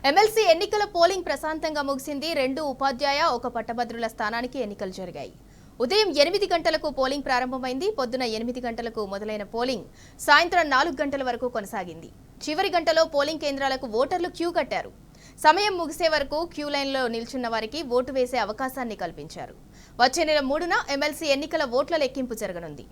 MLC ఎన్నికల polling ప్రశాంతంగా ముగిసింది. 2 ఉపాధ్యాయ, 1 పట్టభద్రుల స్థానానికి ఎన్నికలు జరిగాయి. ఉదయం 8 గంటలకు పోలింగ్ ప్రారంభమైంది. పొద్దున 8 గంటలకు మొదలైన పోలింగ్ సాయంత్రం 4 గంటల వరకు కొనసాగింది. చివరి గంటలో పోలింగ్ కేంద్రాలకు ఓటర్లు క్యూ కట్టారు. సమయం ముగిసే వరకు క్యూ లైన్లో నిల్చున్న వారికి ఓటు వేసే అవకాశాన్ని కల్పించారు. వచ్చే నెల 3న ఎమ్మెల్సీ ఎన్నికల ఓట్ల లెక్కింపు జరగనుంది.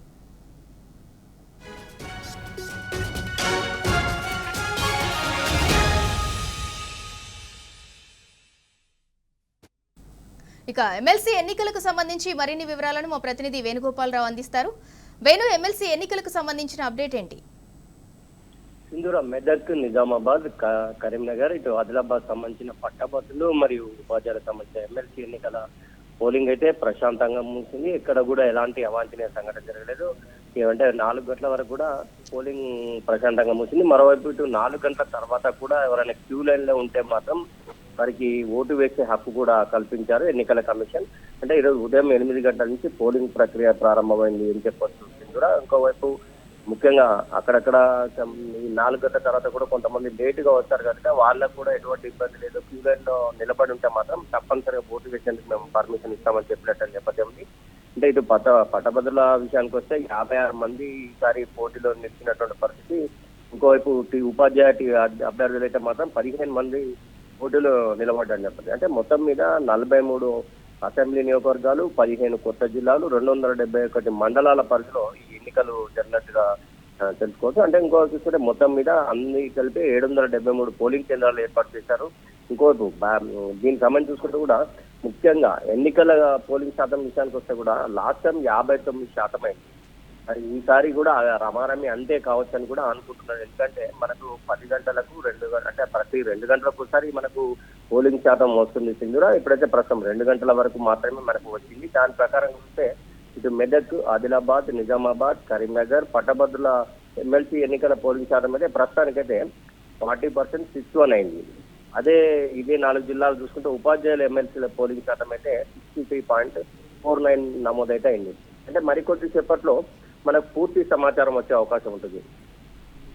ఇక ఎమ్మెల్సీ ఎన్నికలకు సంబంధించి మరిన్ని వివరాలను మా ప్రతినిధి వేణుగోపాలరావు అందిస్తారు. వేణు, ఎమ్మెల్సీ ఎన్నికలకు సంబంధించిన అప్డేట్ ఏంటి? సింధూరా, మెదక్, నిజామాబాద్, కరీంనగర్, ఇటు ఆదిలాబాద్ సంబంధించిన పట్టభద్రులు మరియు ఉపాధ్యాయులకు సంబంధించిన ఎమ్మెల్సీ ఎన్నికల పోలింగ్ అయితే ప్రశాంతంగా ముగిసింది. ఇక్కడ కూడా ఎలాంటి అవాంఛనీయ సంఘటన జరగలేదు. ఏమంటే 4 గంటల వరకు కూడా పోలింగ్ ప్రశాంతంగా ముగిసింది. మరోవైపు ఇటు 4 గంటల తర్వాత కూడా ఎవరైనా క్యూ లైన్ లో ఉంటే మాత్రం వారికి ఓటు వేసే హక్కు కూడా కల్పించారు ఎన్నికల కమిషన్. అంటే ఈరోజు ఉదయం 8 గంటల నుంచి పోలింగ్ ప్రక్రియ ప్రారంభమైంది అని చెప్పొచ్చు కూడా. ఇంకోవైపు ముఖ్యంగా అక్కడక్కడ ఈ 4 గంటల తర్వాత కూడా కొంతమంది లేటుగా వస్తారు కనుక వాళ్ళకు కూడా ఎటువంటి ఇబ్బంది లేదు. క్యూ లైన్ లో నిలబడి ఉంటే మాత్రం తప్పనిసరిగా ఓటు వేసేందుకు మేము పర్మిషన్ ఇస్తామని చెప్పినట్టు నేపథ్యం ఉంది. అంటే ఇటు పట్టభద్రుల విషయానికి వస్తే 56 మంది ఈసారి పోటీలో నిలిచినటువంటి పరిస్థితి. ఇంకోవైపు ఉపాధ్యాయ అభ్యర్థులు అయితే మాత్రం 15 మంది పోటీలో నిలబడ్డారని చెప్పండి. అంటే మొత్తం మీద 43 అసెంబ్లీ నియోజకవర్గాలు, 15 కొత్త జిల్లాలు, 271 మండలాల పరిధిలో ఈ ఎన్నికలు జరిగినట్టుగా తెలుసుకోవచ్చు. అంటే ఇంకో చూస్తుంటే మొత్తం మీద అన్ని కలిపి 773 పోలింగ్ కేంద్రాలు ఏర్పాటు చేశారు. ఇంకోటి దీనికి సంబంధించి చూసుకుంటే కూడా ముఖ్యంగా ఎన్నికల పోలింగ్ శాతం విషయానికి వస్తే కూడా లాస్ట్ టైం 59% అయింది. మరి ఈసారి కూడా రమారమి అంతే కావచ్చు అని కూడా అనుకుంటున్నారు. ఎందుకంటే మనకు 10 గంటలకు అంటే ప్రతి 2 గంటలకు ఒకసారి మనకు పోలింగ్ శాతం వస్తుంది సింధూరా. ఇప్పుడైతే ప్రస్తుతం 2 గంటల వరకు మాత్రమే మనకు వచ్చింది. దాని ప్రకారం చూస్తే ఇటు మెదక్, ఆదిలాబాద్, నిజామాబాద్, కరీంనగర్ పట్టభద్రుల ఎమ్మెల్సీ ఎన్నికల పోలింగ్ శాతం అయితే ప్రస్తుతానికైతే 40% 61 అయింది. అదే ఇదే 4 జిల్లాలు చూసుకుంటే ఉపాధ్యాయుల ఎమ్మెల్సీల పోలింగ్ శాతం అయితే 63.49 నమోదైతే అయింది. అంటే మరికొద్ది సేపట్లో మనకు పూర్తి సమాచారం వచ్చే అవకాశం ఉంటుంది.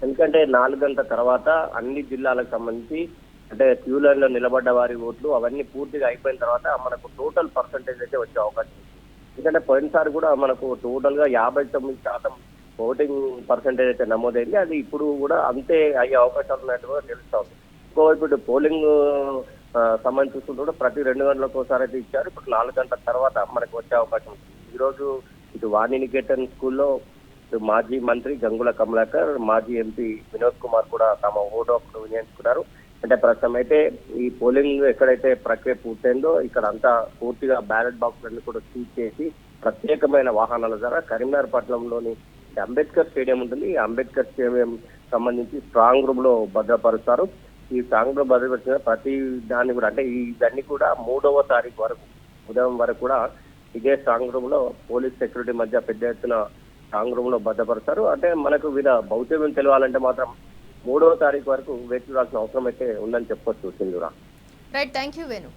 ఎందుకంటే 4 గంటల తర్వాత అన్ని జిల్లాలకు సంబంధించి అంటే క్యూ లైన్ లో నిలబడ్డ వారి ఓట్లు అవన్నీ పూర్తిగా అయిపోయిన తర్వాత మనకు టోటల్ పర్సంటేజ్ అయితే వచ్చే అవకాశం ఉంది. ఎందుకంటే పోయినసారి కూడా మనకు టోటల్ గా 59% ఓటింగ్ పర్సంటేజ్ అయితే నమోదైంది. అది ఇప్పుడు కూడా అంతే అయ్యే అవకాశాలు ఉన్నట్టుగా తెలుస్తా ఉంది. ఇంకోవైపు ఇటు పోలింగ్ సంబంధించి చూసుకుంటూ కూడా ప్రతి 2 గంటలకు ఒకసారి అయితే ఇచ్చారు. ఇప్పుడు 4 గంటల తర్వాత మనకు వచ్చే అవకాశం ఉంది. ఈ రోజు ఇటు వాణినికేతన్ స్కూల్లో మాజీ మంత్రి గంగుల కమలాకర్, మాజీ ఎంపీ వినోద్ కుమార్ కూడా తమ ఓటు హక్కును వినియోగించుకున్నారు. అంటే ప్రస్తుతం అయితే ఈ పోలింగ్ ఎక్కడైతే ప్రక్రియ పూర్తయిందో ఇక్కడ అంతా పూర్తిగా బ్యాలెట్ బాక్స్ కూడా సీజ్ చేసి ప్రత్యేకమైన వాహనాల ద్వారా కరీంనగర్ పట్టణంలోని అంబేద్కర్ స్టేడియం ఉంటుంది. ఈ అంబేద్కర్ స్టేడియం సంబంధించి స్ట్రాంగ్ రూమ్ లో భద్రపరుస్తారు. ఈ స్ట్రాంగ్ రూమ్ భద్రపరిచిన ప్రతి దాన్ని కూడా అంటే ఇవన్నీ కూడా 3వ తారీఖు వరకు ఉదయం వరకు కూడా ఇదే స్ట్రాంగ్ రూమ్ లో పోలీస్ సెక్యూరిటీ మధ్య పెద్ద ఎత్తున స్ట్రాంగ్ రూమ్ లో భద్రపరుస్తారు. అంటే మనకు వీళ్ళ భౌతికం తెలియాలంటే మాత్రం 3వ తారీఖు వరకు వేచి చూడాల్సిన అవసరం అయితే ఉందని చెప్పొచ్చు Sindhura. Right, thank you Venu.